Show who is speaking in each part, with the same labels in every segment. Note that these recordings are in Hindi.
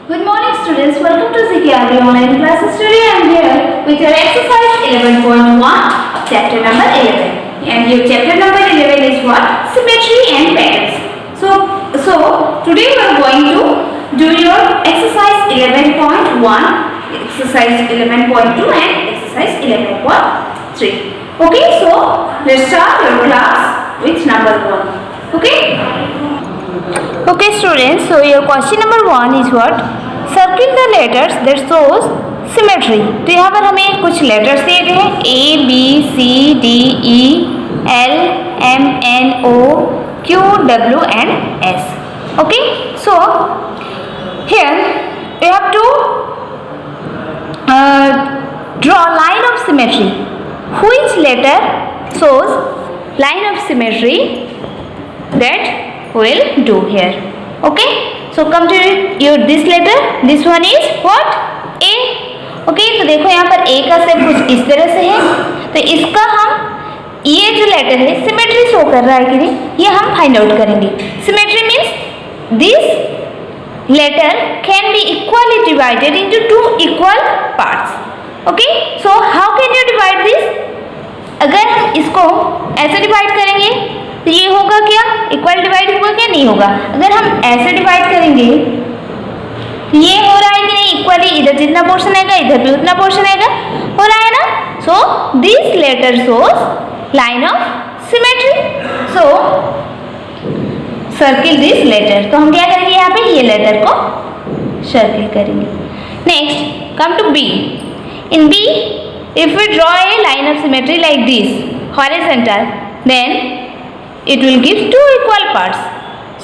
Speaker 1: Good morning students, welcome to CKRB online classes. Today I am here with your exercise 11.1 of chapter number 11. And your chapter number 11 is what? Symmetry and patterns. So today we are going to do your exercise 11.1, exercise 11.2 and exercise 11.3. Okay, so let's start your class with number 1. Okay students, so your question number 1 is what? Circle the letters that shows symmetry. तो यहाँ पर हमें कुछ लेटर्स दिए गए हैं A, B, C, D, E, L, M, N, O, Q, W and S. Okay, so here you have to draw line of symmetry. Which letter shows line of symmetry? That will do here. Okay, so come to your this letter. This one is what? A. Okay, तो देखो यहाँ पर A का शेप कुछ इस तरह से है, तो इसका हम ये जो लेटर है सिमेट्री शो कर रहा है कि नहीं, ये हम फाइंड आउट करेंगे. Symmetry means this letter can be equally divided into two equal parts. Okay, so how can you divide this? अगर हम इसको ऐसे डिवाइड करेंगे तो ये होगा क्या? इक्वल डिवाइड होगा क्या? नहीं होगा. अगर हम ऐसे डिवाइड करेंगे तो ये हो रहा है कि नहीं इक्वली, इधर जितना पोर्शन आएगा इधर भी उतना पोर्शन आएगा, हो रहा है ना. So this letter shows line of symmetry. So circle this letter. तो हम क्या करेंगे यहाँ पे? ये लेटर को सर्किल करेंगे. Next come to B. In B if we draw a line of symmetry like this horizontal, then it will give two equal parts.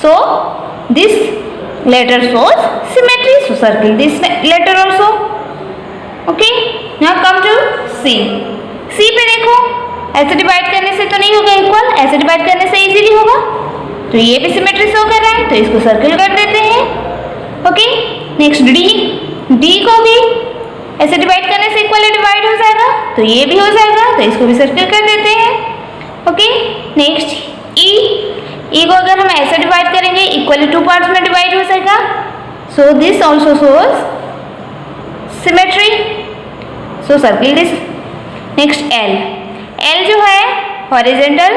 Speaker 1: So this letter shows symmetry, so circle this letter also. Okay, now come to C. C पे देखो, ऐसे डिवाइड करने से तो नहीं होगा इक्वल, ऐसे डिवाइड करने से इजीली होगा. तो ये भी सिमेट्री शो कर रहा है, तो इसको सर्किल कर देते हैं. Okay, next D. D को भी ऐसे डिवाइड करने से इक्वली डिवाइड हो जाएगा, तो ये भी हो जाएगा, तो इसको भी सर्किल कर देते हैं. Okay, next E. E को अगर हम ऐसे डिवाइड करेंगे इक्वली टू पार्ट्स में डिवाइड हो जाएगा, so this also shows symmetry, so circle this. Next L. L जो है हॉरिजॉन्टल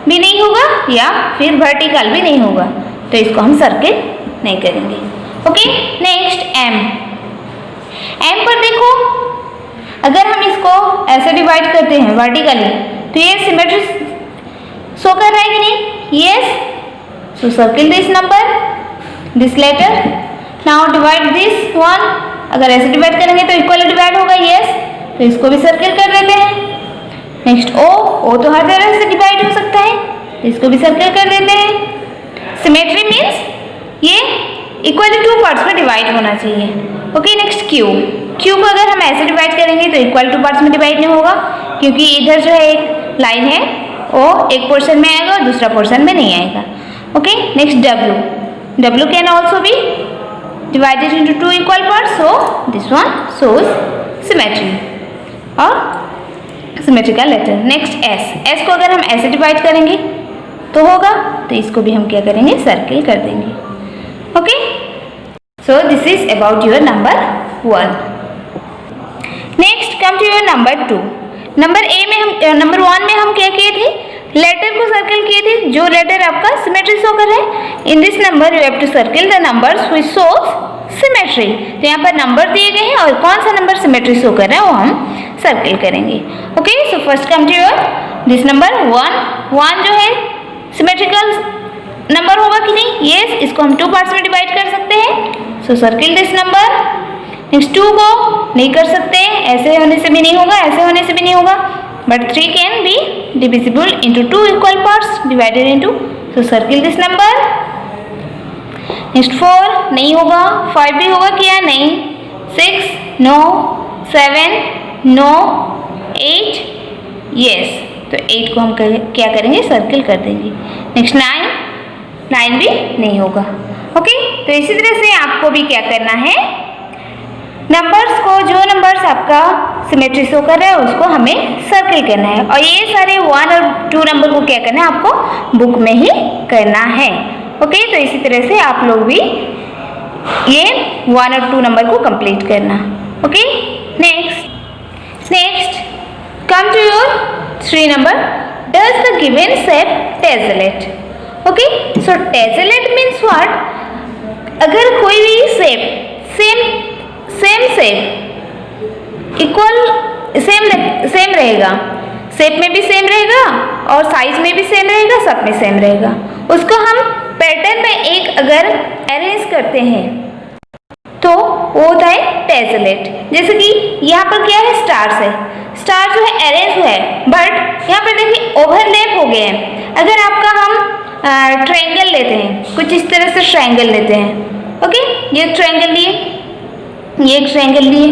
Speaker 1: भी नहीं होगा या फिर वर्टिकल भी नहीं होगा, तो इसको हम सर्किल नहीं करेंगे. Okay, next M. M पर देखो, अगर हम इसको ऐसे डिवाइड करते हैं वर्टिकली तो ये सिमेट्री शो कर रहा है कि नहीं? Yes. So circle this number, this letter. Now divide this one. अगर ऐसे डिवाइड करेंगे तो इक्वली डिवाइड होगा. यस, तो इसको भी सर्किल कर देते हैं. Next O. O तो हर तरह से डिवाइड हो सकता है, तो इसको भी सर्किल कर देते हैं. सिमेट्री मीन्स ये इक्वली टू पार्ट्स में डिवाइड होना चाहिए. Okay, next Q. Q को अगर हम ऐसे डिवाइड करेंगे तो इक्वल टू पार्ट्स में डिवाइड नहीं होगा, क्योंकि इधर जो है एक लाइन है वो एक पोर्शन में आएगा और दूसरा पोर्शन में नहीं आएगा. Okay, next W. W can also be divided into two equal parts, so this one shows symmetry और symmetrical letter. Next S. S को अगर हम ऐसे डिवाइड करेंगे तो होगा, तो इसको भी हम क्या करेंगे? सर्किल कर देंगे. Okay, so this is about your number 1. Next come to your number 2. Number 1 में हम क्या किए थे? लेटर को सर्किल किए थे, जो लेटर आपका सिमेट्री शो कर रहा है. In this number you have to circle the numbers which shows symmetry. तो यहाँ पर नंबर दिए गए हैं और कौन सा नंबर सिमेट्री शो कर रहा है वो हम सर्किल करेंगे. Okay, so first come to your this number 1. 1 जो है सिमेट्रिकल नंबर होगा कि नहीं? यस, इसको हम टू पार्ट्स में डिवाइड कर सकते हैं, सो सर्किल दिस नंबर. नेक्स्ट 2 को नहीं कर सकते, ऐसे होने से भी नहीं होगा, ऐसे होने से भी नहीं होगा, but 3 can be divisible into two equal parts divided into, so circle this number. Next 4 नहीं होगा, 5 भी होगा क्या? नहीं. 6 नो, 7 नो, 8 यस, तो 8 को हम क्या करेंगे? सर्किल कर देंगे. नेक्स्ट 9 भी नहीं होगा. ओके, तो इसी तरह से आपको भी क्या करना है? नंबर्स को, जो नंबर्स आपका सिमेट्री शो कर रहा है उसको हमें सर्किल करना है, और ये सारे 1 और 2 नंबर को क्या करना है? आपको बुक में ही करना है. ओके, तो इसी तरह से आप लोग भी ये 1 और 2 नंबर को कंप्लीट करना। Okay, next come to your 3 number, does the given shape tessellate. Okay, so tessellate means what, अगर कोई भी shape same shape equal same रहेगा, शेप में भी सेम रहेगा और साइज में भी सेम रहेगा, सब में सेम रहेगा, उसको हम पैटर्न में एक अगर अरेंज करते हैं तो वो होता है टेसलेट। जैसे कि यहाँ पर क्या है, स्टार्स है, स्टार जो है अरेंज हुआ है, बट यहाँ पर देखिए ओवरलैप हो गए हैं। अगर आपका हम ट्रायंगल लेते हैं, कुछ इस तरह से ट्रायंगल लेते हैं। ओके, ये ट्रायंगल लिए, ये एक ट्रायंगल लिए,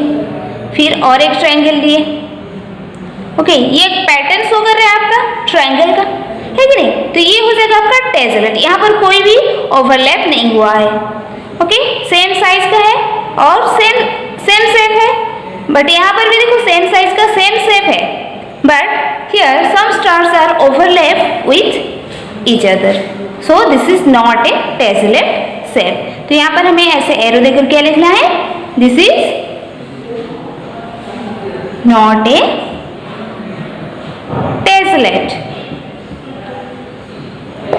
Speaker 1: फिर और एक ट्रायंगल लिए। ओके, ये एक पैटर्न शो कर रहा है आपका ट्रायंगल का, है कि नहीं? तो ये हो जाएगा आपका टेसलेट। यहाँ पर कोई भी ओवरलैप नहीं हुआ है। ओके, सेम साइज का है और सेम शेप है, बट यहाँ पर भी देखो सेम साइज का सेम शेप है, but here some stars are overlap with each other, so this is not a tessellate shape. तो यहाँ पर हमें ऐसे एरो देकर क्या लिखना है, this is not a tessellate,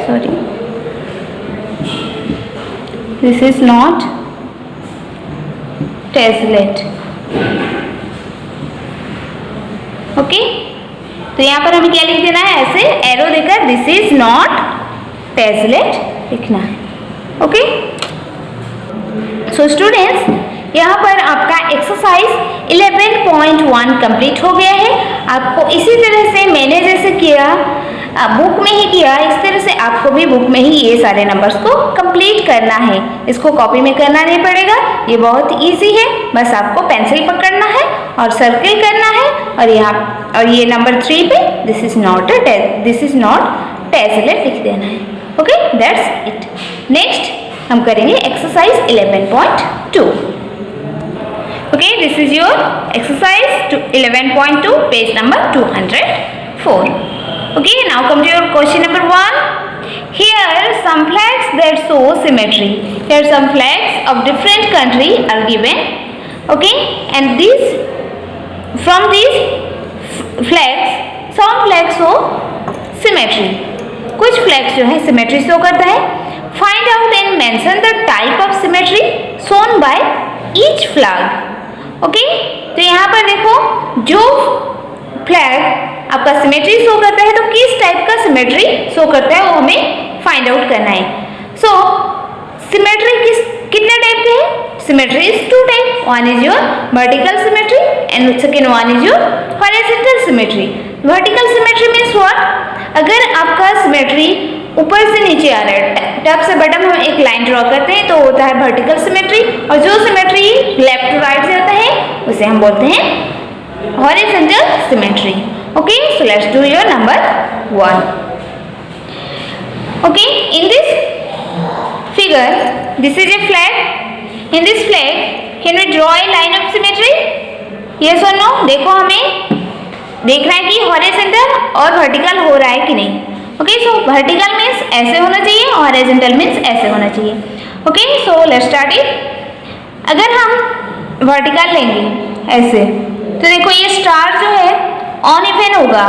Speaker 1: sorry, this is not tessellate. Okay, तो यहाँ पर हमें क्या लिख देना है, ऐसे एरो देकर दिस इज नॉट टेसलेट लिखना है। ओके, सो स्टूडेंट्स, यहाँ पर आपका एक्सरसाइज 11.1 कंप्लीट हो गया है। आपको इसी तरह से मैंने जैसे किया बुक में ही किया, इस तरह से आपको भी बुक में ही ये सारे नंबर्स को कंप्लीट करना है। इसको कॉपी में करना नहीं पड़ेगा, ये बहुत इजी है। बस आपको पेंसिल पकड़ना है और सर्किल करना है और यहाँ और ये नंबर 3 पे दिस इज नॉट टेसलेट लिख देना है। Okay, that's it. नेक्स्ट हम करेंगे exercise 11.2। Okay, this is your exercise 11.2, page number 204. Okay, now come to your question number 1. Here some flags that show symmetry. Here some flags of different country are given. Okay, and from these flags, some flags show symmetry. कुछ flags जो है symmetry show करता है. Find out and mention the type of symmetry shown by each flag. Okay, तो यहाँ पर देखो जो फ्लैग आपका सिमेट्री शो करता है तो किस टाइप का सिमेट्री शो करता है वो हमें फाइंड आउट करना है। सो सिमेट्री कितने टाइप के हैं? Symmetry is 2 type, one is your vertical symmetry and second one is your horizontal symmetry. Vertical symmetry means what, अगर आपका सिमेट्री ऊपर से नीचे आ रहा है, टॉप से बटन हम एक लाइन ड्रॉ करते हैं तो होता है वर्टिकल सिमेट्री, और जो सिमेट्री लेफ्ट टू राइट से आता है उसे हम बोलते हैं horizontal symmetry. Okay, so let's do your number 1. Okay, in this figure, this is a flag. In this flag, can we draw a line of symmetry? Yes or no? देखो हमें देखना है कि horizontal और vertical हो रहा है कि नहीं। Okay, so vertical means ऐसे होना चाहिए और horizontal means ऐसे होना चाहिए। Okay, so let's start it. अगर हम vertical लेंगे ऐसे तो देखो ये स्टार जो है ऑन इवन होगा,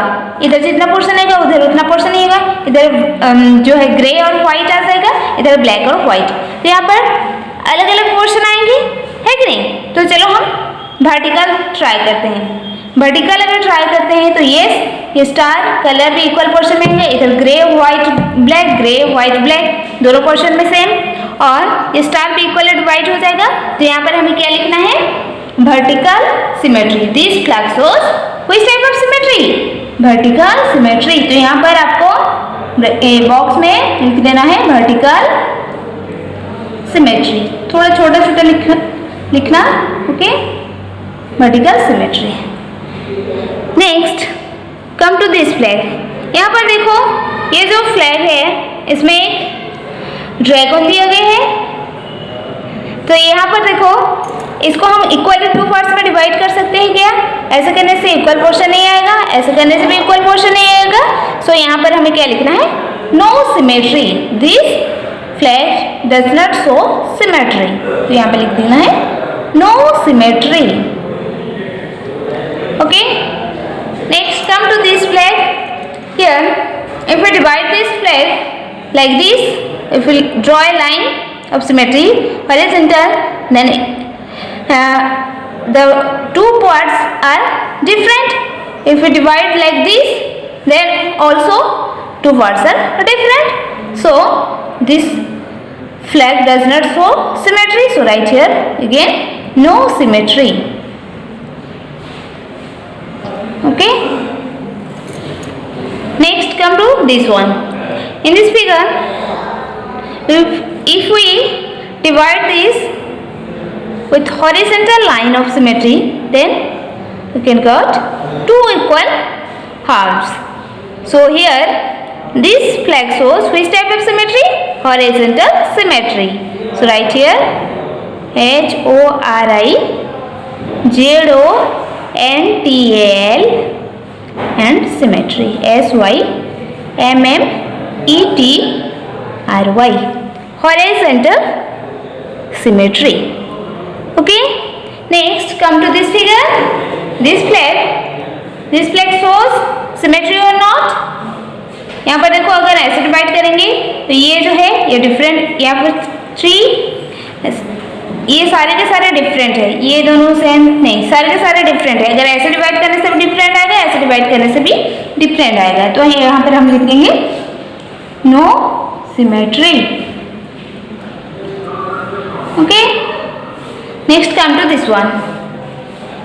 Speaker 1: इधर जितना पोर्शन रहेगा उधर उतना पोर्शन नहीं होगा, इधर जो है ग्रे और व्हाइट आ जाएगा, इधर ब्लैक और व्हाइट, तो यहाँ पर अलग अलग पोर्शन आएंगे, है कि नहीं? तो चलो हम वर्टिकल ट्राई करते हैं। वर्टिकल अगर ट्राई करते हैं तो ये स्टार कलर भी इक्वल पोर्शन में होंगे, इधर grey white black, grey white black दोनों पोर्शन में सेम, और ये स्टार भी इक्वल व्हाइट हो जाएगा। तो यहाँ पर हमें क्या लिखना है, vertical symmetry. This flag shows which type of symmetry? Vertical symmetry. तो यहाँ पर आपको बॉक्स में लिख देना है vertical symmetry. थोड़ा छोटा छोटा लिखना, okay? Vertical symmetry. Next, come to this flag. यहाँ पर देखो ये जो फ्लैग है इसमें एक ड्रैगन दिया गया है। तो यहाँ पर देखो इसको हम इक्वल 2 पार्ट्स में डिवाइड कर सकते हैं क्या? ऐसे करने से इक्वल पोर्शन नहीं आएगा, ऐसे करने से भी इक्वल पोर्शन नहीं आएगा। सो यहाँ पर हमें क्या लिखना है, no symmetry, this flag does not show symmetry. तो यहाँ पे लिख देना है no symmetry. Okay. Next, come to this flag. Here, if we divide this flag like this, if we draw a line of symmetry horizontal, then the two parts are different. If we divide like this, then also two parts are different. So this flag does not show symmetry. So right here again no symmetry. Okay. Next, come to this one. In this figure, if we divide this with horizontal line of symmetry, then we can got two equal halves. So here this flag shows which type of symmetry? Horizontal symmetry. So right here HORIZONTAL and symmetry SYMMETRY, horizontal symmetry. Okay. Next, come to this figure. This flag shows symmetry or not? यहाँ पर देखो, अगर ऐसे डिवाइड करेंगे तो ये जो है ये डिफरेंट, यहाँ पर 3, ये सारे के सारे डिफरेंट है, ये दोनों सेम नहीं, सारे के सारे डिफरेंट है. अगर ऐसे डिवाइड करने से भी डिफरेंट आएगा, ऐसे डिवाइड करने से भी डिफरेंट आएगा. तो यहाँ पर हम लिख देंगे no symmetry. Okay. Next, come to this one.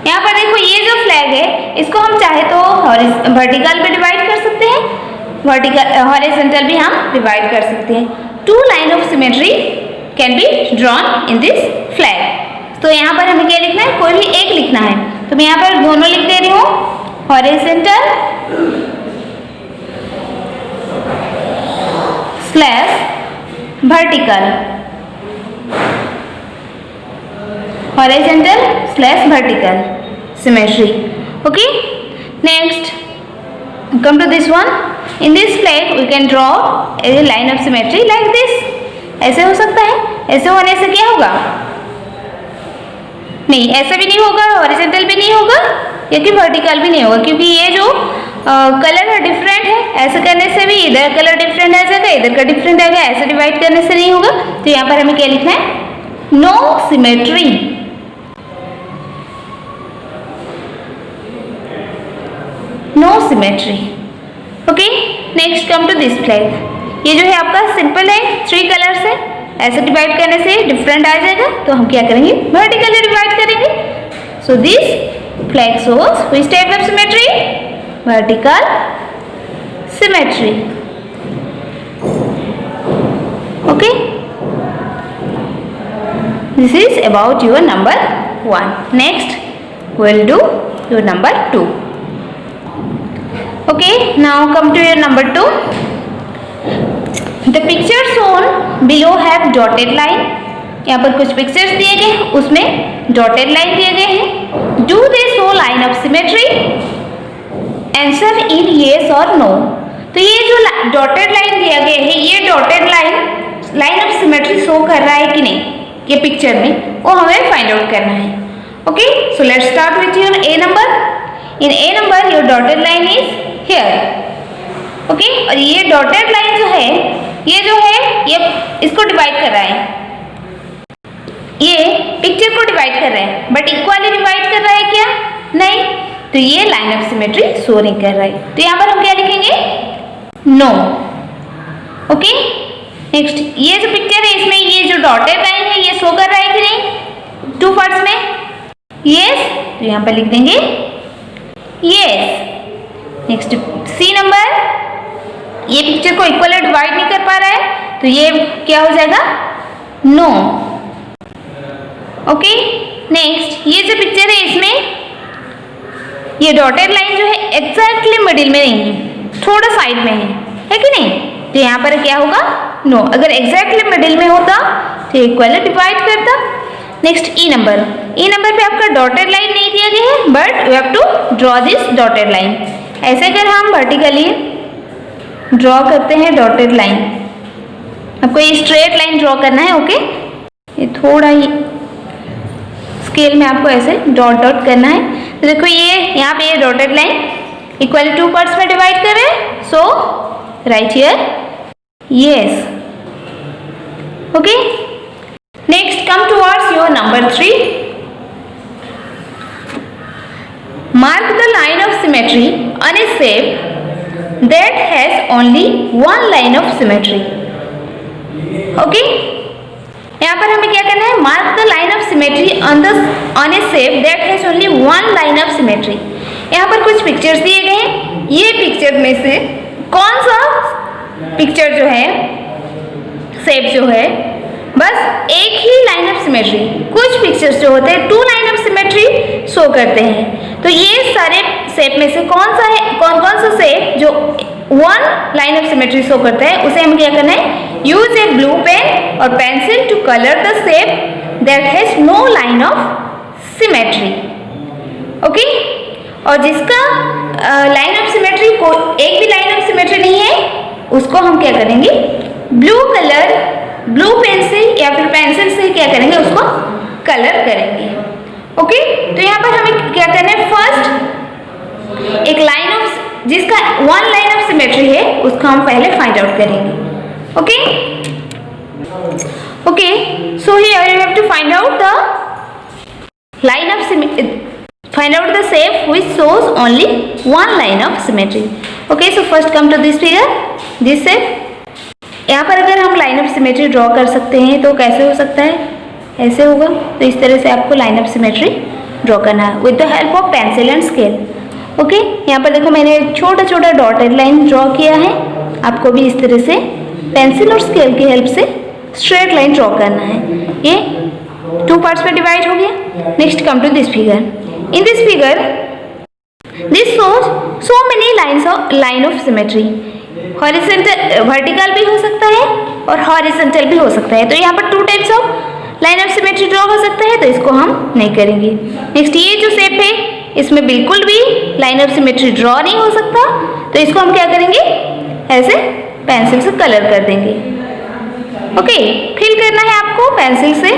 Speaker 1: यहाँ पर देखो, ये जो फ्लैग है इसको हम चाहे तो वर्टिकल भी डिवाइड कर सकते हैं, वर्टिकल हॉरिजॉन्टल भी हम डिवाइड कर सकते हैं. Two line of symmetry can be drawn in this flag. तो यहाँ पर हमें क्या लिखना है? कोई भी एक लिखना है. तो मैं यहाँ पर दोनों लिख दे रही हूँ, horizontal slash vertical, horizontal slash vertical symmetry. Okay. Next, come to this one. In this flag we can draw a line of symmetry like this. ऐसे हो सकता है. ऐसे होने से क्या होगा? नहीं, ऐसे भी नहीं होगा, हॉरिजॉन्टल भी नहीं होगा, क्योंकि वर्टिकल भी नहीं होगा, क्योंकि ये जो कलर है डिफरेंट है. ऐसे करने से भी इधर कलर डिफरेंट आ जाएगा, इधर का डिफरेंट आएगा. ऐसे डिवाइड करने से नहीं होगा. तो यहाँ पर हमें क्या लिखना है? No symmetry. No symmetry. Okay. Next, come to this flag. ये जो है आपका सिंपल है, 3 कलर्स है. ऐसे डिवाइड करने से डिफरेंट आ जाएगा, तो हम क्या करेंगे? वर्टिकली डिवाइड करेंगे. So this flag shows which type of symmetry? Vertical symmetry. Okay. This is about your number 1. Next we'll do your number 2. Okay, now come to your number 2. The pictures shown below have dotted line. यहाँ पर कुछ पिक्चर्स दिए गए हैं, उसमें डॉटेड लाइन दिए गए हैं. Do they show line of symmetry? Answer in yes or no. तो ये जो डॉटेड लाइन दिया गया है, ये dotted line of symmetry show कर रहा है कि नहीं ये पिक्चर में, वो हमें फाइंड आउट करना है. Okay. So let's start with your A number. In A number your dotted line is here. Okay. और ये डॉटेड लाइन जो है, ये इसको डिवाइड कर रहा है, ये पिक्चर को डिवाइड कर रहा है, बट इक्वली डिवाइड कर रहा है क्या? नहीं. तो ये लाइन ऑफ सिमेट्री शो नहीं कर रहा है. तो यहाँ पर हम क्या लिखेंगे? नो. ओके. नेक्स्ट, ये जो पिक्चर है इसमें ये जो डॉटेड लाइन है ये शो कर रहा है कि नहीं 2 पार्ट्स में? यस. तो यहाँ पर लिख देंगे यस. नेक्स्ट, सी नंबर, ये पिक्चर को इक्वली डिवाइड नहीं कर पा रहा है, तो ये क्या हो जाएगा? नो. ओके. नेक्स्ट, ये जो पिक्चर है इसमें ये डॉटेड लाइन जो है एग्जैक्टली मिडिल में नहीं है, थोड़ा साइड में है कि नहीं? तो यहाँ पर क्या होगा? नो. अगर एग्जैक्टली मिडिल में होता तो इक्वली डिवाइड करता. Next, E number. E number पे आपका डॉटेड लाइन नहीं दिया गया है, but you have to draw this dotted line. ऐसे अगर हम वर्टिकली ड्रॉ करते हैं डॉटेड लाइन, आपको ये स्ट्रेट लाइन ड्रॉ करना है। ओके, ये थोड़ा ही स्केल में आपको ऐसे डॉट डॉट करना है। तो देखो ये यहाँ पे ये डॉटेड लाइन इक्वल 2 पार्ट्स में डिवाइड कर रहे हैं। So right here yes. Okay, next come towards your number 3। Mark the line of symmetry on a shape that has only one line of symmetry. Okay, यहाँ पर हमें क्या करना है, mark the line of symmetry on a shape that has only one line of symmetry. यहाँ पर कुछ पिक्चर्स दिए गए हैं। ये पिक्चर में से कौन सा पिक्चर जो है, शेप जो है, बस एक ही लाइन ऑफ सिमेट्री, कुछ पिक्चर्स जो होते हैं 2 लाइन ऑफ सिमेट्री शो करते हैं। तो ये सारे शेप में से कौन सा है, कौन कौन सा शेप जो 1 लाइन ऑफ सिमेट्री शो करता है, उसे हमें क्या करना है, यूज ए ब्लू पेन और pencil to colour the shape that has no line of symmetry. Okay, और जिसका लाइन ऑफ सिमेट्री को एक भी लाइन ऑफ सिमेट्री नहीं है, उसको हम क्या करेंगे, ब्लू पेन से या फिर पेंसिल से क्या करेंगे, उसको कलर करेंगे। ओके, तो यहाँ पर हमें क्या करना है, फर्स्ट एक लाइन ऑफ जिसका 1 लाइन ऑफ सिमेट्री है उसको हम पहले फाइंड आउट करेंगे। Okay, okay, so here you have to find out the line of find out the shape which shows only one line of symmetry. Okay, so first come to this figure, this shape. यहाँ पर अगर हम लाइन ऑफ सिमेट्री ड्रॉ कर सकते हैं तो कैसे हो सकता है, ऐसे होगा। तो इस तरह से आपको लाइन ऑफ सिमेट्री ड्रॉ करना है with the help of pencil and scale. Okay, यहाँ पर देखो मैंने छोटा छोटा डॉटेड लाइन ड्रॉ किया है। आपको भी इस तरह से पेंसिल और स्केल की हेल्प से स्ट्रेट लाइन ड्रॉ करना है। ये 2 पार्ट्स में डिवाइड हो गया। Next come to this figure. In this figure, this shows so many line of symmetry. Horizontal, vertical भी हो सकता है और horizontal भी हो सकता है। तो यहाँ पर 2 types of line of symmetry draw हो सकता है, तो इसको हम नहीं करेंगे। नेक्स्ट ये जो शेप है, इसमें बिल्कुल भी लाइन ऑफ सिमेट्री ड्रॉ नहीं हो सकता, तो इसको हम क्या करेंगे, ऐसे पेंसिल से कलर कर देंगे। ओके, फिल करना है आपको पेंसिल से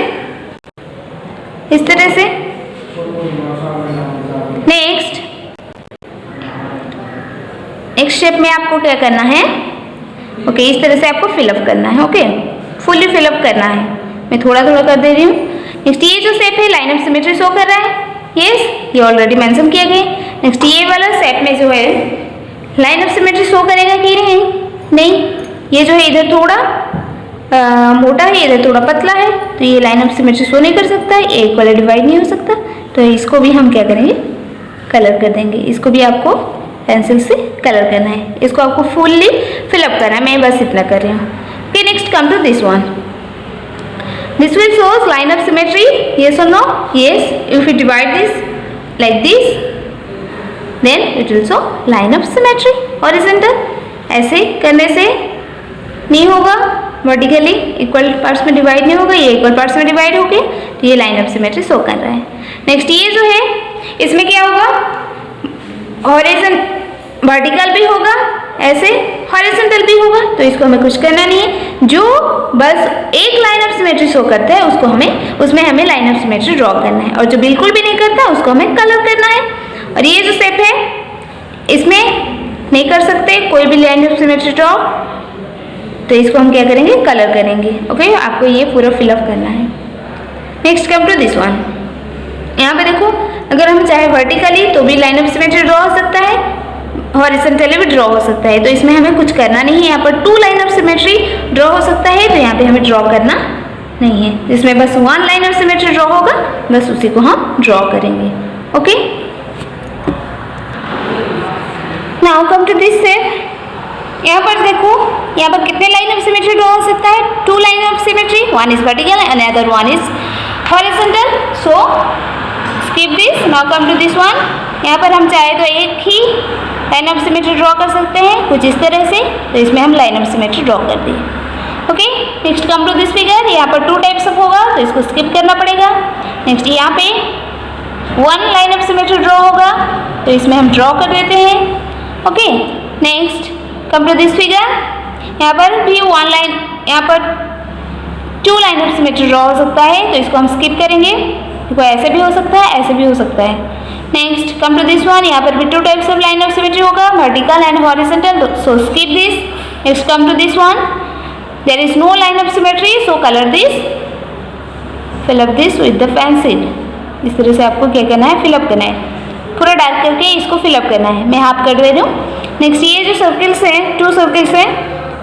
Speaker 1: इस तरह से। नेक्स्ट शेप में आपको क्या करना है, ओके, इस तरह से आपको फिलअप करना है। ओके, फुली फिलअप करना है। मैं थोड़ा थोड़ा कर दे रही हूँ। नेक्स्ट ये जो शेप है लाइन ऑफ सिमेट्री शो कर रहा है, यस, ये ऑलरेडी मेंशन किया गया। नेक्स्ट ये वाला शेप में जो है लाइन ऑफ सिमेट्री शो करेगा कि नहीं, ये जो है इधर थोड़ा मोटा है, इधर थोड़ा पतला है, तो ये लाइन ऑफ सिमेट्री शो नहीं कर सकता है, एक वाला डिवाइड नहीं हो सकता। तो इसको भी हम क्या करेंगे, कलर कर देंगे। इसको भी आपको पेंसिल से कलर करना है, इसको आपको फुल्ली फिलअप करना है। मैं बस इतना कर रही हूँ। Okay, next come to this one. This will shows line of symmetry, yes और no, yes. If you divide this like this, then it will show line of symmetry horizontal. ऐसे करने से नहीं होगा, वर्टिकली इक्वल पार्ट्स में डिवाइड नहीं होगा, ये इक्वल पार्ट्स में डिवाइड हो गए, तो ये लाइन ऑफ सिमेट्री शो कर रहा है। नेक्स्ट ये जो है, इसमें क्या होगा, वर्टिकल भी होगा, ऐसे हॉरिजॉन्टल भी होगा, तो इसको हमें कुछ करना नहीं है। जो बस एक लाइन ऑफ सिमेट्री शो करता है उसमें हमें लाइन ऑफ सिमेट्री ड्रॉ करना है, और जो बिल्कुल भी नहीं करता उसको हमें कलर करना है। और ये जो शेप है, इसमें नहीं कर सकते कोई भी लाइन ऑफ सिमेट्री ड्रॉ, तो इसको हम क्या करेंगे, कलर करेंगे। ओके, आपको ये पूरा फिलअप करना है। Next come to this one. यहाँ पे देखो, अगर हम चाहे वर्टिकली तो भी लाइन ऑफ सिमेट्री ड्रॉ हो सकता है, हॉरिजॉन्टली भी ड्रॉ हो सकता है, तो इसमें हमें कुछ करना नहीं है। यहाँ पर 2 लाइन ऑफ सिमेट्री ड्रॉ हो सकता है, तो यहाँ पे हमें ड्रॉ करना नहीं है। इसमें बस 1 लाइन ऑफ सिमेट्री ड्रॉ होगा, बस उसी को हम ड्रॉ करेंगे। Okay, now come to this shape. यहाँ पर देखो, यहाँ पर कितने लाइन ऑफ सिमेट्री ड्रॉ हो सकता है, 2 line of symmetry, one is vertical and other one is horizontal. So skip this, now come to this one. यहाँ पर हम चाहे तो एक ही लाइन ऑफ सिमेट्री ड्रॉ कर सकते हैं, कुछ इस तरह से, तो इसमें हम लाइन ऑफ सिमेट्री ड्रॉ कर दिए। Okay, next come to this figure. यहाँ पर 2 टाइप्स ऑफ होगा, तो इसको स्किप करना पड़ेगा। नेक्स्ट यहाँ पे 1 लाइन ऑफ सिमेट्री ड्रॉ होगा, तो इसमें हम ड्रॉ कर देते हैं। Okay, next come to this figure. यहाँ पर भी 1 लाइन, यहाँ पर 2 लाइन ऑफ सिमेट्री ड्रॉ हो सकता है, तो इसको हम स्किप करेंगे। देखो ऐसे भी हो सकता है, ऐसे भी हो सकता है। Next come to this one, यहाँ पर भी 2 types of line of symmetry होगा, vertical and horizontal, so skip this. Next come to this one, there is no line of symmetry, so colour this, fill up this with the pencil. इस तरह से आपको क्या करना है, फिलअप करना है, पूरा डार्क करके इसको फिलअप करना है। मैं हाफ कर दे रही हूँ। नेक्स्ट ये जो सर्कल्स हैं, 2 सर्कल्स हैं,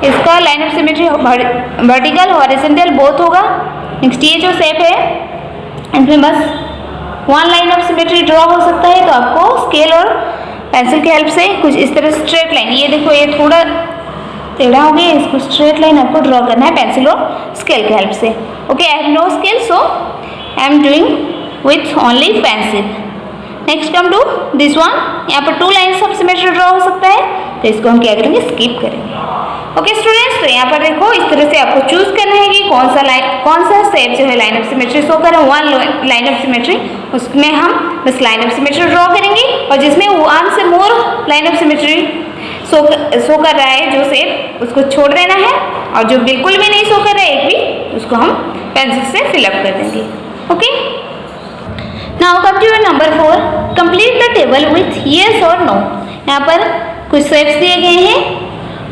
Speaker 1: इसका line of symmetry vertical horizontal both होगा। नेक्स्ट ये जो शेप है, इसमें बस 1 लाइन ऑफ सिमेट्री ड्रॉ हो सकता है, तो आपको स्केल और पेंसिल की हेल्प से कुछ इस तरह स्ट्रेट लाइन, ये देखो ये थोड़ा टेढ़ा हो गया, इसको स्ट्रेट लाइन आपको ड्रॉ करना है पेंसिल और स्केल की हेल्प से। Okay, I have no scale, so I am doing with only pencil. Next come to this one, यहाँ पर 2 लाइन्स ऑफ सिमेट्री ड्रॉ हो सकता है, तो इसको हम क्या करेंगे, स्किप करेंगे। ओके स्टूडेंट्स, तो यहाँ पर देखो इस तरह से आपको चूज करना है कि कौन सा शेप जो है लाइन ऑफ सिमेट्री शो कर रहा है। 1 लाइन ऑफ सिमेट्री, उसमें हम बस लाइन ऑफ सिमेट्री ड्रॉ करेंगे, और जिसमें 1 से more line of symmetry show कर रहा है जो शेप, उसको छोड़ देना है, और जो बिल्कुल भी नहीं शो कर रहा है एक भी, उसको हम पेंसिल से फिलअप कर देंगे। Okay, now come to your number 4, complete the table with yes और नो। यहाँ पर कुछ शेप्स दिए गए हैं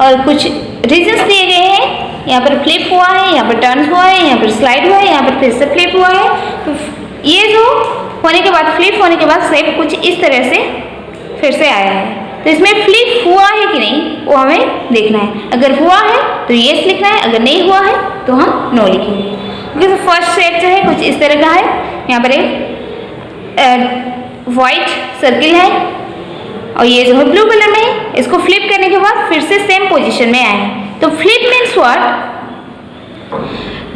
Speaker 1: और कुछ रीजन्स दिए गए हैं। यहाँ पर फ्लिप हुआ है, यहाँ पर टर्न हुआ है, यहाँ पर स्लाइड हुआ है, यहाँ पर फिर से फ्लिप हुआ है। तो ये जो होने के बाद, फ्लिप होने के बाद शेप कुछ इस तरह से फिर से आया है, तो इसमें फ्लिप हुआ है कि नहीं वो हमें देखना है। अगर हुआ है तो येस लिखना है, अगर नहीं हुआ है तो हम नो लिखेंगे। ओके, तो फर्स्ट शेप जो है कुछ इस तरह का है। यहाँ पर एक वाइट सर्किल है, और ये जो है ब्लू कलर में है। इसको फ्लिप करने के बाद फिर से सेम पोजीशन में आए हैं। तो फ्लिप मीन्स व्हाट?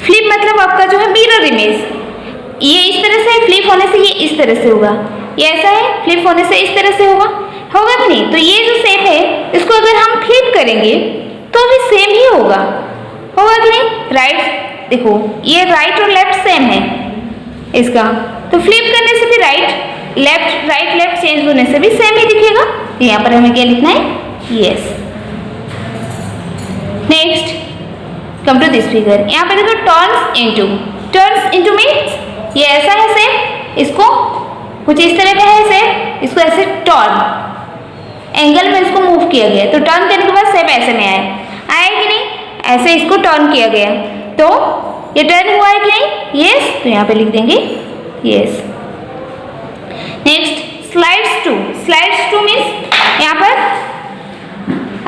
Speaker 1: फ्लिप मतलब आपका जो है मिरर इमेज, ये इस तरह से, फ्लिप होने से ये इस तरह से होगा, ये ऐसा है, फ्लिप होने से इस तरह से होगा कि नहीं? तो ये जो शेप है, इसको अगर हम फ्लिप करेंगे तो भी सेम ही होगा कि नहीं? राइट, देखो ये राइट और लेफ्ट सेम है इसका, तो फ्लिप करने से भी राइट लेफ्ट चेंज होने से भी सेम ही दिखेगा। तो यहाँ पर हमें क्या लिखना है, yes. Next come to this figure, यहाँ पे देखो टर्न्स इनटू मीन्स ये ऐसा है सेम, इसको कुछ इस तरह का है सेम, इसको ऐसे टर्न एंगल में इसको मूव किया गया, तो टर्न करने के बाद सेम ऐसे में आया कि नहीं? ऐसे इसको टर्न किया गया, तो ये टर्न हुआ है कि नहीं? यस, तो यहाँ पे लिख देंगे yes. Next slides two means यहाँ पर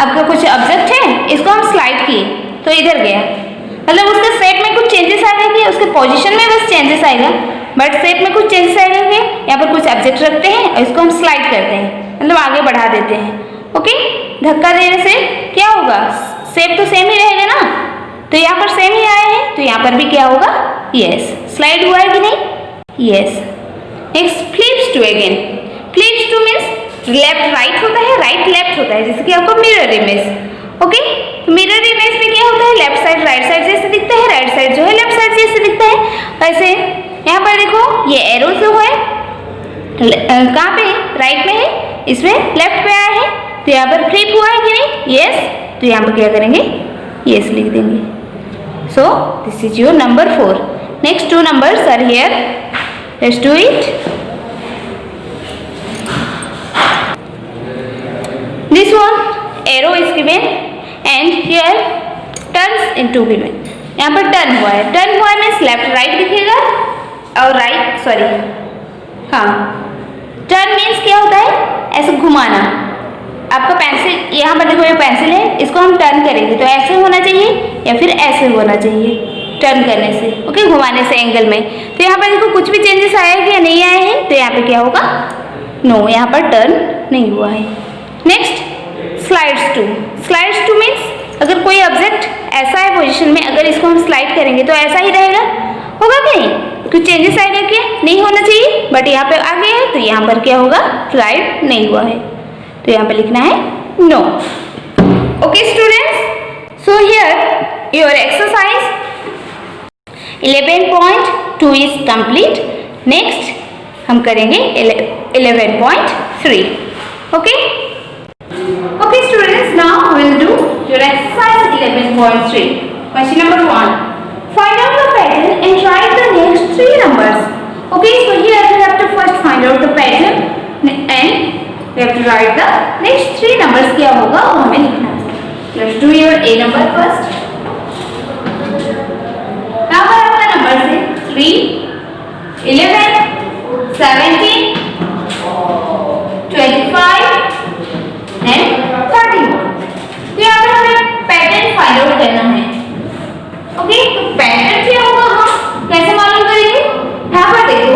Speaker 1: आपका कुछ ऑब्जेक्ट है, इसको हम स्लाइड किए तो इधर गया, मतलब उसके शेप में कुछ चेंजेस आ गए कि उसके पोजीशन में बस चेंजेस आएगा, बट शेप में कुछ चेंजेस आएगा कि यहाँ पर कुछ ऑब्जेक्ट रखते हैं और इसको हम स्लाइड करते हैं, मतलब आगे बढ़ा देते हैं। ओके, धक्का देने से क्या होगा, शेप तो सेम ही रहेगा ना, तो यहाँ पर सेम ही आए हैं, तो यहाँ पर भी क्या होगा, यस। स्लाइड हुआ है कि नहीं? Yes. Next flips two again, flips two means left right होता है, राइट लेफ्ट होता है, जैसे कि आपको मिरर इमेज। ओके, तो मिरर इमेज में क्या होता है, लेफ्ट साइड राइट साइड जैसे दिखता है, राइट साइड जो है लेफ्ट साइड जैसे दिखता है। वैसे यहाँ पर देखो ये एरो जो है कहाँ पे है, राइट में है, इसमें लेफ्ट पे आया है, तो यहाँ पर फ्लिप हुआ है कि नहीं? यस, तो यहाँ पर क्या करेंगे, यस लिख देंगे। सो this is your number 4। Next 2 numbers are here, let's do it. This one arrow is given and here turns into given. यहाँ पर टर्न हुआ है, टर्न हुआ है मीन्स लेफ्ट राइट दिखेगा, और राइट हाँ, टर्न मीन्स क्या होता है, ऐसे घुमाना। आपका पेंसिल, यहाँ पर देखो ये पेंसिल है, इसको हम टर्न करेंगे तो ऐसे होना चाहिए या फिर ऐसे होना चाहिए टर्न करने से, ओके, घुमाने से एंगल में। तो यहाँ पर देखो कुछ भी चेंजेस आया है या नहीं आए हैं, तो यहाँ पे क्या होगा, नो, यहाँ पर टर्न नहीं हुआ है। नेक्स्ट स्लाइड्स टू मीन्स अगर कोई ऑब्जेक्ट ऐसा है पोजीशन में, अगर इसको हम स्लाइड करेंगे तो ऐसा ही रहेगा, होगा कि नहीं? कुछ चेंजेस आएगा क्या? नहीं होना चाहिए, बट यहाँ पे आ गया है, तो यहाँ पर क्या होगा, स्लाइड नहीं हुआ है, तो यहाँ पे लिखना है no. Okay students, so here your exercise 11.2 is complete. Next हम करेंगे 11.3। Okay students, now we will do your exercise 11.3। Question number 1. Find out the pattern and write the next 3 numbers. Okay, so here we have to first find out the pattern and we have to write the next 3 numbers. क्या होगा वो हमें लिखना है. Let's do your A number first. यहाँ पर आपका नंबर है 3, 11, 17, 25 and 31. तो यहाँ पर हमें पैटर्न फाइंड आउट करना है. ओके, तो पैटर्न क्या होगा हम कैसे मालूम करेंगे. यहाँ पर देखो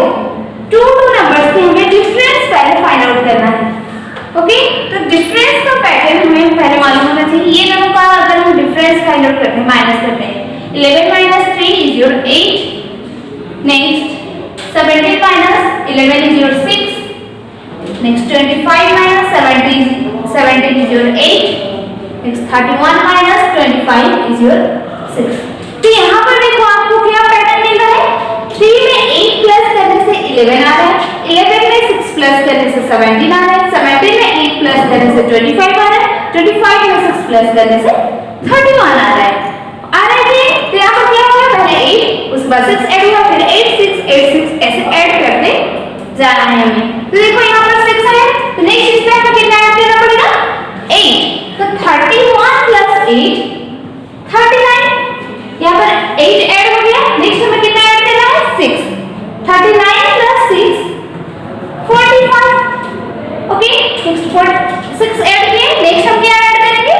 Speaker 1: 2 नंबर्स के हमें डिफरेंस पहले फाइंड आउट करना है. ओके, तो डिफरेंस का पैटर्न हमें पहले मालूम होना चाहिए. ये दोनों का अगर हम डिफरेंस फाइंड आउट करते हैं, माइनस करते हैं, 11 minus 3 is your 8. Next 17 minus 11 is your 6. Next 25 minus 17 is your 8. Next 31 minus 25 is your 6. तो यहाँ पर देखो आपको क्या पैटर्न मिल रहा है. 3 में 8 प्लस करने से 11 आ रहा है, 11 में 6 प्लस करने से 17 आ रहा है, 17 में 8 प्लस करने से 25 आ रहा है, 25 में 6 प्लस करने से 31 आ रहा है. तो यहाँ पर क्या होगा, पहले 8 उसके बाद 6 ऐड हुआ, फिर 8 6 ऐसे ऐड करते जाना है हमें. तो देखो यहाँ पर 6 है, तो नेक्स्ट इसमें हमें कितना ऐड करना पड़ेगा, 8. तो 31 प्लस 8 39. यहाँ पर 8 ऐड हो गया, नेक्स्ट हमें कितना ऐड करना है, 6. 39 प्लस 6 45. ओके, नेक्स्ट 6 ऐड किए, नेक्स्ट हम क्या ऐड करेंगे,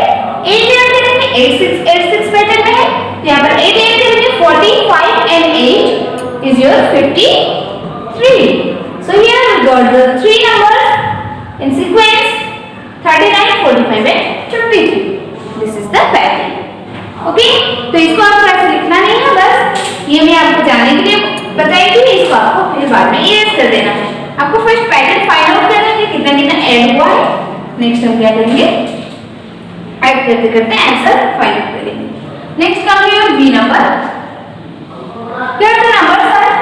Speaker 1: 8 ऐड करेंगे. 8 6 पैटर्न में है, तो यहाँ पर 8 ऐड करेंगे. 45 and 8 is your 53. So here we got the 3 numbers in sequence 39, 45 and 53. This is the pattern. Okay, तो इसको आपको ऐसे लिखना नहीं है, बस ये मैं आपको जानने के लिए बताई थी. इसको आपको फिर बाद में इरेज कर देना है. आपको फर्स्ट पैटर्न फाइंड आउट करना है कितना कितना ऐड हुआ है. नेक्स्ट हम क्या करेंगे, ऐड करते करते आंसर फाइंड आउट करेंगे. Next come to your B number. Here the numbers are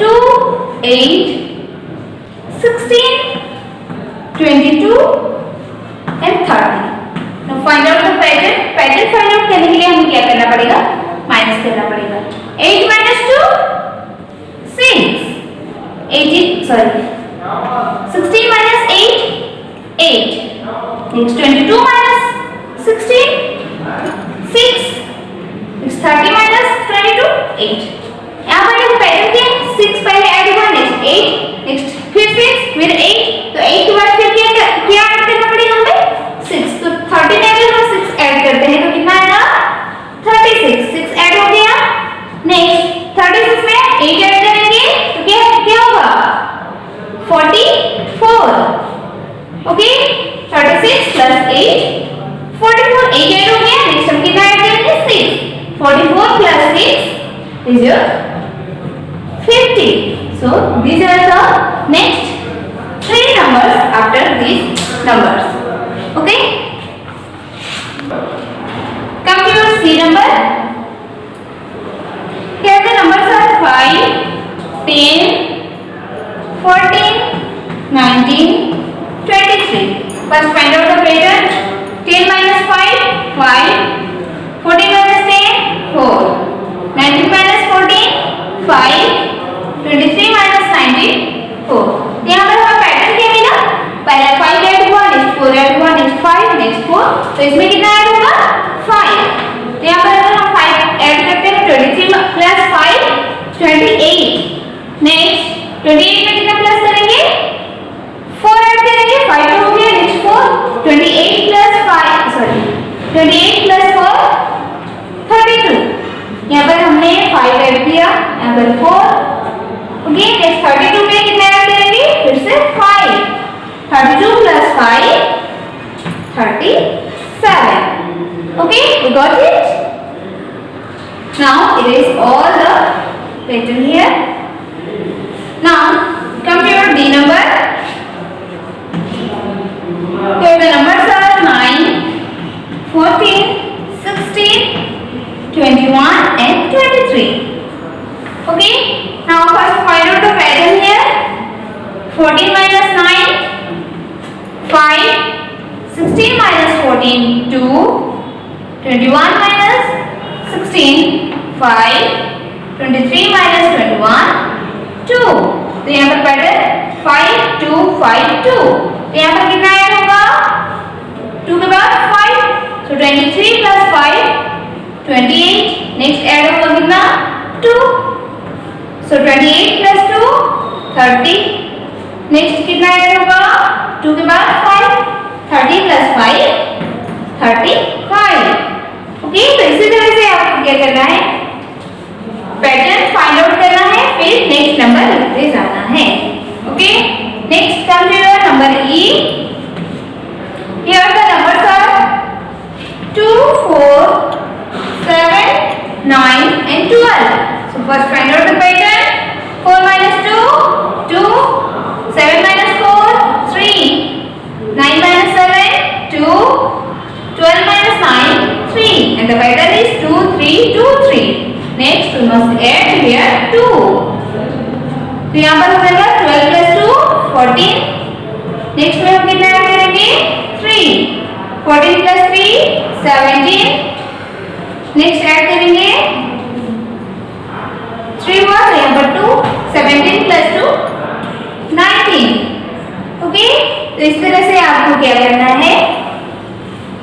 Speaker 1: 2, 8, 16, 22 and 30. Now find out the pattern. Pattern find out करने के लिए हमें क्या करना पड़ेगा, माइनस करना पड़ेगा. 8 minus 2 6. 16 minus 8 8. Next 22 minus 16 6. Next 30 minus 22 8. यहाँ पर देखो पैटर्न क्या है, 6 पहले ऐड हुआ, नेक्स्ट 8, नेक्स्ट फिर 6, फिर 8. तो 8 के बाद फिर क्या ऐड करना पड़ेगा हमें, 6. तो 30 में अगर हम 6 ऐड करते हैं तो कितना आएगा, 36. 6 ऐड हो गया. नेक्स्ट 36 में 8 ऐड करेंगे तो क्या होगा, 44. Okay, 36 plus 8 44. 8 ऐड हो गया, नेक्स्ट हम कितना ऐड करेंगे, 6. 44 plus 6 is your 50. So these are the next 3 numbers after these numbers. Okay. Come to your C number. Here the numbers are 5, 10, 14, 19, 23. First find out the pattern. 10 minus 5 5. 14 minus 10 4. 19 minus 14 5. 23 minus 19 4. यहाँ पर हमें पैटर्न क्या मिला, पहला 5 ऐड हुआ, नेक्स्ट 4 ऐड हुआ, नेक्स्ट 5, नेक्स्ट 4. तो इसमें कितना ऐड होगा, 5. तो यहाँ पर अगर हम 5 ऐड करते हैं 23 प्लस 5 28. नेक्स्ट 28 में कितना प्लस करेंगे, 4 ऐड करेंगे, 5 हो गया, नेक्स्ट 4. 28 plus 5 sorry 28 plus 4 32. यहाँ पर हमने 5 ऐड किया, यहाँ पर 4. ओके, नेक्स्ट 32 में कितना ऐड करेंगे, फिर से 5. 32 plus 5 37. Okay, we got it. Now it is all the pattern here. Now come to your D number. Here the numbers are 9, 14, 16, 21 and 23. Okay, now first find out the pattern here. 14 minus 9 5. 16 minus 14 2. 21 minus 16 16, 5, 23 minus 21, 2. तो यहाँ पर पैटर्न 5, 2, 5, 2. तो यहाँ पर कितना ऐड होगा? 2 के बाद 5. So 23 plus 5, 28. नेक्स्ट ऐड होगा कितना? 2. So 28 plus 2, 30. नेक्स्ट कितना ऐड होगा? 2 के बाद 5. 30 plus 5, 35. ओके, तो इसी तरह से आपको क्या करना है? पैटर्न फाइंड आउट करना है, फिर नेक्स्ट नंबर लिखते जाना है. Okay, next come to your number E. Here the numbers are 2, 4, 7, 9 and 12. So first find out the pattern. 4 minus 2, 2. 7 minus 4, 3. 9 minus 7, 2. 12 minus 9, 3. And the pattern is 2, 3, 2, 3. Next we must add here 2. तो यहाँ पर हो जाएगा 12 plus 2, 14. नेक्स्ट में हम कितना ऐड करेंगे? 3. 14 plus 3, 17. नेक्स्ट ऐड करेंगे 3 हुआ, तो यहाँ पर 2. 17 plus 2, 19. ओके, तो इस तरह से आपको क्या करना है?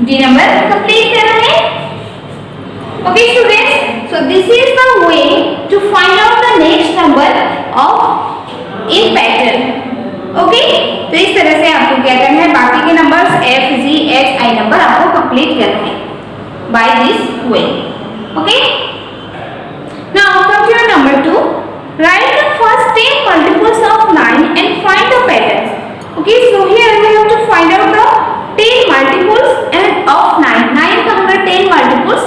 Speaker 1: डी नंबर कंप्लीट करना है. Okay students, so this is the way to find out the next number of in pattern. Okay, तो इस तरह से आपको क्या करना है? बाकी के numbers F, G, H, I number आपको कंप्लीट करना है by this way. Okay, now come to your number 2. Write the first 10 multiples of 9 and find the patterns. Okay, so here we have to find out the 10 multiples and of 9. 9 का हमें 10 multiples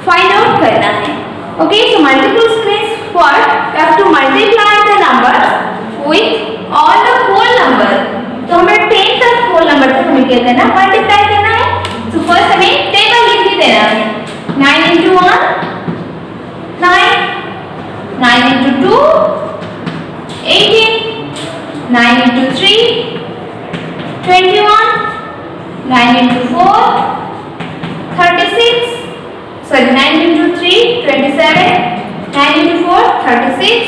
Speaker 1: find out करना है. Okay, so multiples means what? You have to multiply the numbers with all the whole number. तो हमें 10 तक whole number तक हमें क्या करना है? Multiply करना है. So first हमें टेबल लिख के देना है. 9 into 1, 9. 9 into 2, 18. 9 into 3, 21. 9 into 4, 36. Sorry, 9 into 3, 27. 9 into 4, 36.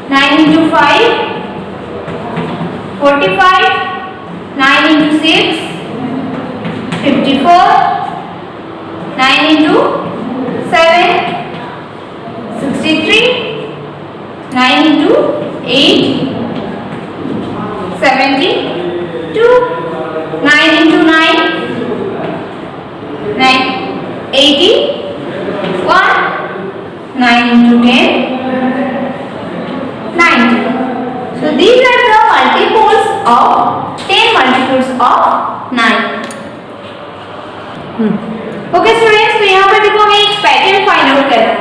Speaker 1: 9 into 5, 45. 9 into 6, 54. 9 into 7, 63. 9 into 8, 72. 9 into 9, 81. 9 into 10, 90. So these are the multiples of 10 multiples of 9. Okay students, तो यहाँ पर देखो हमें एक पैटर्न फाइंड आउट करना है.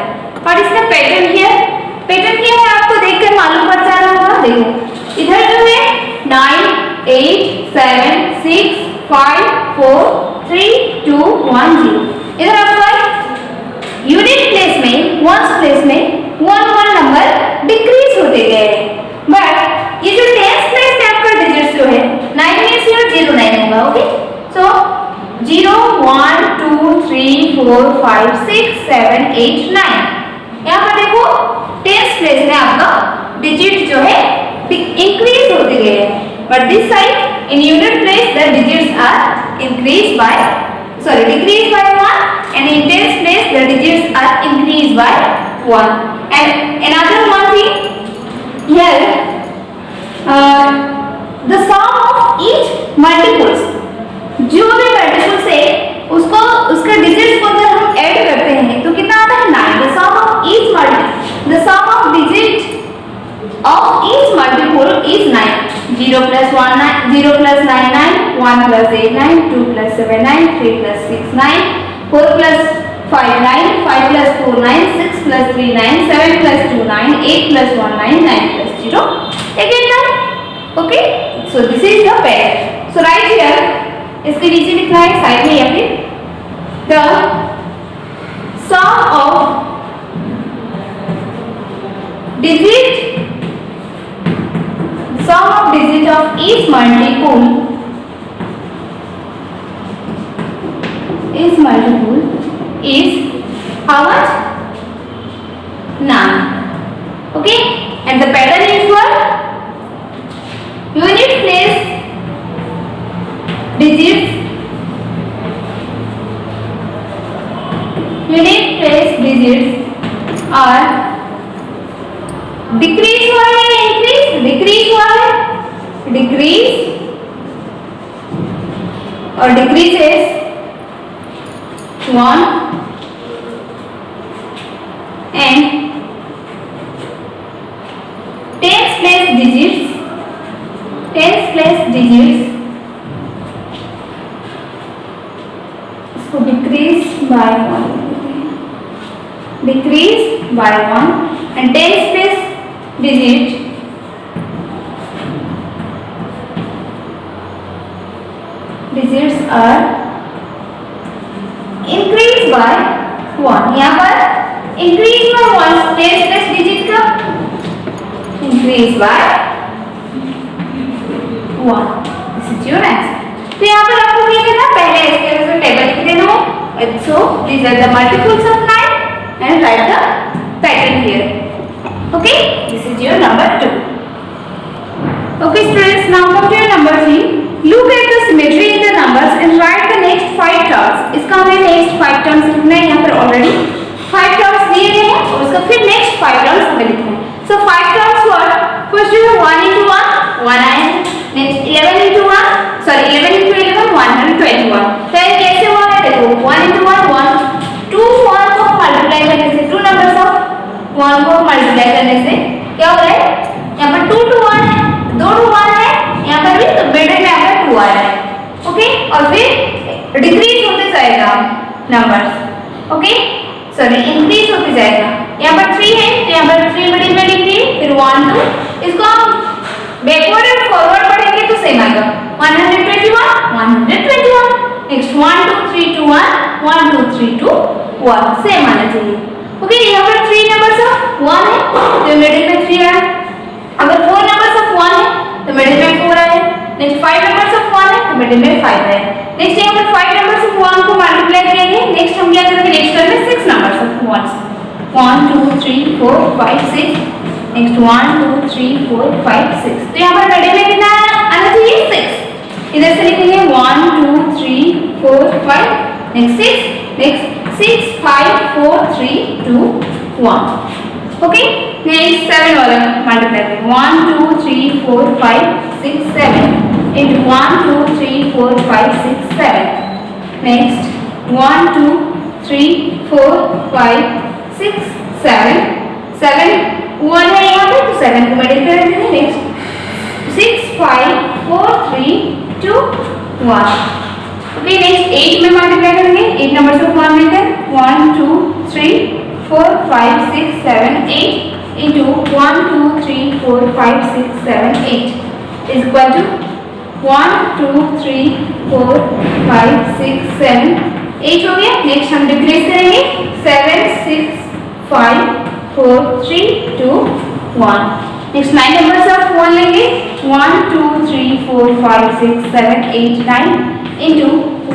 Speaker 1: और इसका पैटर्न हियर, पैटर्न क्या है आपको देखकर मालूम पड़ जाना होगा. देखो इधर जो है 9, 8, 7, 6, 5, 4, 3, 2, 1, 0. इधर आपका यूनिट प्लेस में, वंस प्लेस में 1 1 नंबर डिक्रीज होते गए हैं. बट ये जो टेंस प्लेस में आपका डिजिट्स जो है 9 में से 09 होगा. ओके, सो 0, 1, 2, 3, 4, 5, 6, 7, 8, 9. यहाँ पर देखो टेंस प्लेस में आपका डिजिट जो है इंक्रीज होते गए हैं. But this side in unit place the digits are decreased by 1, and in tens place the digits are increased by 1. And another one thing here, the sum of each multiples, जो भी multiples है उसको उसके digits को अगर हम ऐड करते हैं तो कितना आता है? 9. The sum of each digit of each multiple is 9. 0 plus 1 9, 0 plus 9 9, 1 plus 8 9, 2 plus 7 9, 3 plus 6 9, 4 plus 5 9, 5 plus 4 9, 6 plus 3 9, 7 plus 2 9, 8 plus 1 9, 9 plus 0 again 9. Okay, so this is the pair. So right here, इसके नीचे लिखा है साइड में या फिर the sum of digit of each multiple is how much? none. Okay, and the pattern is what? Unit place digits. Unit place digits are decrease हुआ है या increase? Decrease हुआ है. Decrease or decreases 1 and tens place digits इसको decrease by 1 and tens place digits are increase by 1. यहाँ पर increase by 1 tens place digit का increase by 1. This is your answer. तो यहाँ पर आपको क्या करना है? पहले इसके टेबल लिख देना है. So these are the multiples of 9 and write the pattern here. Okay, this is your number 2. Okay students, now come to your number 3. Look at the symmetry in the numbers and write the next 5 terms. इसका हमें next 5 terms लिखना है. यहाँ पर already 5 terms दिए गए हैं और उसका फिर next 5 terms हमें लिखना है. So 5 terms what? First you have 1 into 1 आया. Next 11 into 1 11 into 11 121. तो ये कैसे हुआ है? देखो 1 into 1 1 2 1 को मल्टीप्लाई करने से 2 नंबर्स ऑफ 1 को मल्टीप्लाई करने से क्या हो रहा है? यहाँ पर 2 to 1 है, 2 to 1 है, यहाँ पर भी तो मिडिल में आपका 2 आ रहा है. ओके, और फिर डिक्रीज होते जाएगा नंबर्स. ओके, सॉरी इंक्रीज होते जाएगा. यहाँ पर 3 है तो यहाँ पर 3 मिडिल में लिख दिए. फिर 1 2 इसको हम बैकवर्ड और फॉरवर्ड पढ़ेंगे तो सेम आएगा. 121 121. नेक्स्ट 1 2 3 2 1 1 2 3 2 1 सेम आना चाहिए. ओके, यहाँ पर 3 नंबर्स ऑफ 1 है तो मिडिल में 3 आया. अगर 4 नंबर्स ऑफ 1 है तो मिडिल में 4 आया. नेक्स्ट 5 नंबर्स ऑफ 1 है तो मिडिल में 5 आया. नेक्स्ट यहाँ पर 5 नंबर्स ऑफ 1 को मल्टीप्लाई करेंगे. नेक्स्ट हम क्या करेंगे? नेक्स्ट करेंगे 6 नंबर्स ऑफ 1 1 2 3 4 5 6. नेक्स्ट 1 2 3 4 5 6. तो यहाँ पर मिडिल में कितना आना चाहिए? 6. इधर से लिखेंगे 1 2 3 4 5. नेक्स्ट 6. नेक्स्ट 6 5 4 3 2 1. ओके, नेक्स्ट 7 वाला मल्टीप्लाई करें. 1 2 3 4 5 6 7 into 1 2 3 4 5 6 7. नेक्स्ट 1 2 3 4 5 6 7 7 1 है यहाँ पे तो 7 को मल्टीप्लाई कर देंगे. नेक्स्ट 6 5 4 3 2 1. ओके, नेक्स्ट 8 में मल्टीप्लाई करेंगे. 8 नंबर्स ऑफ 1 लेकर 1 2 3 4 5 6 7 8 into 1 2 3 4 5 6 7 8 is equal to 1 2 3 4 5 6 7 8 हो गया. नेक्स्ट हम डिक्रीज करेंगे. 7 6 5 4 3 2 1. नेक्स्ट 9 नंबर्स ऑफ 1 लेंगे. 1 2 3 4 5 6 7 8 9 into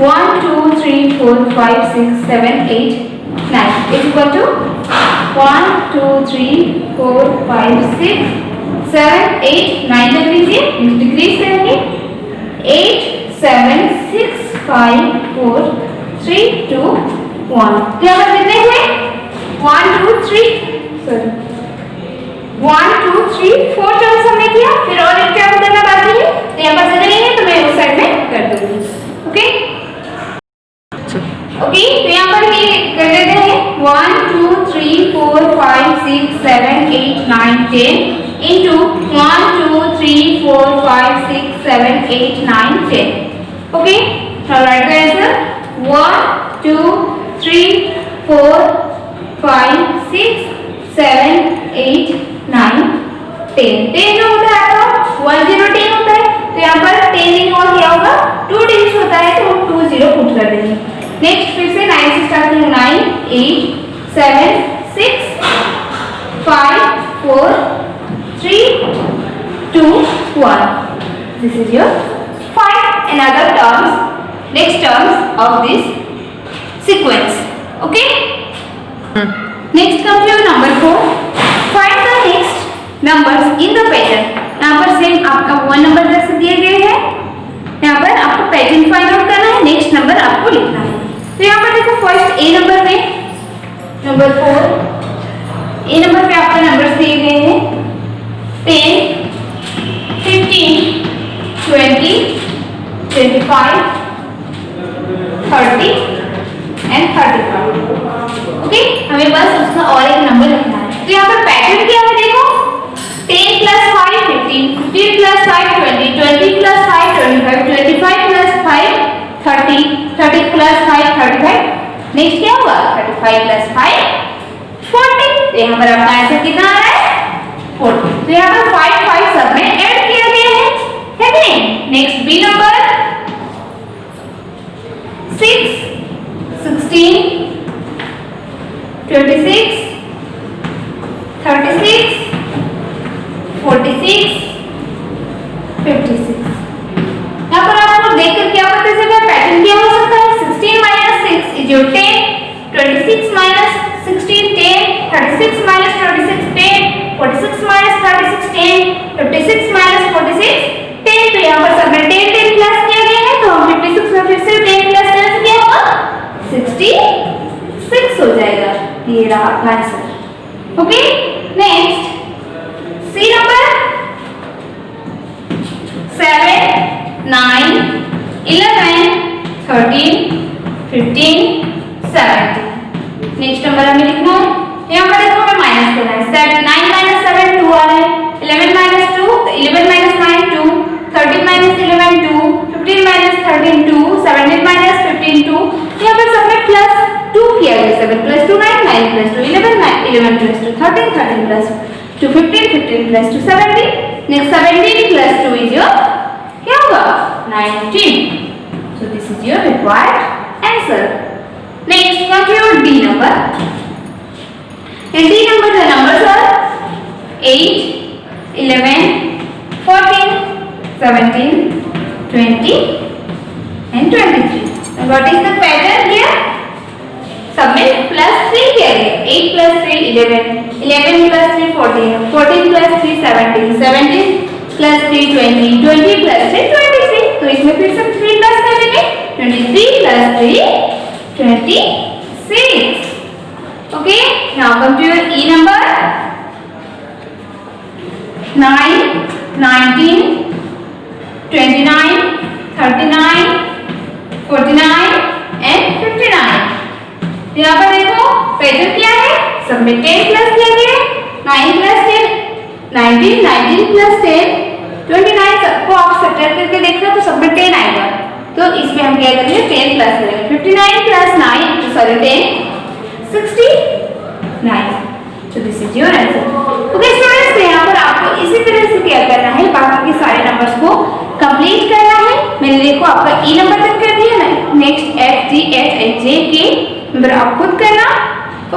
Speaker 1: 1 2 3 4 5 6 7 8 9 is equal to 1 2 3 4 5 6 7 8 9 तक लीजिए. डिक्रीज करेंगे. 8 7 6 5 4 3 2 1. तो यहाँ पर कितने हुए? 1 2 3 सॉरी 1 2 3 4 टर्म्स हमने किया. फिर और एक टर्म करना बाकी है तो यहाँ पर जगह नहीं है तो मैं उस साइड में कर दूंगी. ओके ओके, तो यहाँ पर ये कर देते हैं. 1 2 3 4 5 6 7 8 9 10 into 1 2 3 4 5 6 7 8 9 10. Okay, now write the answer. 1 2 3 4 5 6 7 8 9 10. 10 जो होता है आपका 1 0 10 होता है तो यहाँ पर 10 इन और क्या होगा? 2 डिजिट होता है तो हम 2 0 पुट कर देंगे. नेक्स्ट फिर से 9 से स्टार्ट करेंगे. 9 8 7 6 5 4 3 2 1. This is your 5 another terms, next terms of this sequence. Okay. Next comes your number 4. Numbers in the pattern. यहाँ पर सेम आपका 1 नंबर जैसे दिए गए हैं, यहाँ पर आपको पैटर्न फाइंड आउट करना है, नेक्स्ट नंबर आपको लिखना है। तो यहाँ पर देखो फर्स्ट ए नंबर में नंबर 4, ए नंबर पे आपका नंबर्स दिए गए हैं 10, 15, 20, 25, 30 एंड 35। ओके, हमें बस उसका और एक नंबर लिखना है। तो यहाँ पर पैटर्न क्या है देखो, 10 plus 5 15, 15 plus 5 20, 20 plus 5 25, 25 plus 5 30, 30 plus 5 35। Next क्या होगा 35 plus 5 40। तो यहाँ पर आपका आंसर कितना आ रहा है 40। तो यहाँ पर 5 5 सब में ऐड किया गया है कि नहीं। Next B number 6, 16, 26, 36, 46, 56। यहाँ पर आपको देखकर क्या पता चला पैटर्न क्या हो सकता है। 16 minus 6 is your 10, 26 minus 16 10, 36 minus 26 10, 46 minus 36 10, 56 minus 46 10। तो यहाँ पर सब में 10 10 प्लस किया गया है, तो हम 56 में फिर से 10 प्लस 10 से क्या होगा 66 हो जाएगा। ये रहा आपका answer. Okay, next C number 7, 9, 11, 13, 15, 17। Next number हमें लिखना है। यहाँ पर देखो हमें माइनस करना है। 9 minus 7 2 आ रहा है, 11 minus 2 11 minus 9 2, 13 minus 11 2, 15 minus 13 2, 17 minus 15 2। यहाँ पर सब में प्लस 2 किया गया। 7 plus 2 9, 9 plus 2 11, 11 plus 2 13, 13 plus 2 15, 15 plus 2 17। Next 17 plus 2 is your क्या होगा 19। So this is your required answer. Next come to your D number. In D number the numbers are 8, 11, 14, 17, 20 and 23. And what is the pattern here? सब में प्लस 3 किया गया। 8 plus 3 11, 11 plus 3 14, 14 plus 3 17, 17 plus 3 20, 20 plus 3 23। तो इसमें फिर से 3 प्लस कर देंगे, 23 plus 3 26। Okay, now come to your E number 9, 19, 29, 39, 49 and 59। यहाँ पर देखो पैटर्न क्या है, सब में 10 प्लस किया गया है। 9 plus 10 19, 19 plus 10 29। सबको आप सब्ट्रैक्ट करके देखना तो सब में 10 आएगा। तो इसमें हम क्या करेंगे 10 प्लस करेंगे। 59 plus 9 सॉरी 10 69। तो this is your answer. Okay students, यहाँ पर आपको इसी तरह से क्या करना है, बाकी के सारे नंबर्स को कंप्लीट करना है। मैंने देखो आपका ई नंबर तक कर दिया ना। Next F G H H J के नंबर आप खुद करना।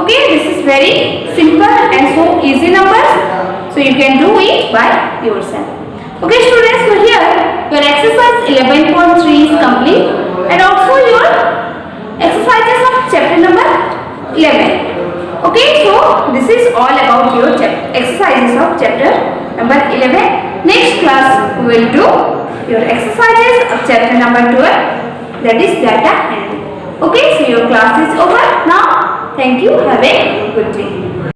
Speaker 1: Okay, this is very simple and so easy numbers, so you can do it by yourself. Okay students, so here your exercise 11.3 is complete and also your exercises of chapter number 11. Okay, so this is all about your exercises of chapter number 11. Next class we will do your exercises of chapter number 12, that is data handling. Okay, so your class is over now. Thank you. Have a good day.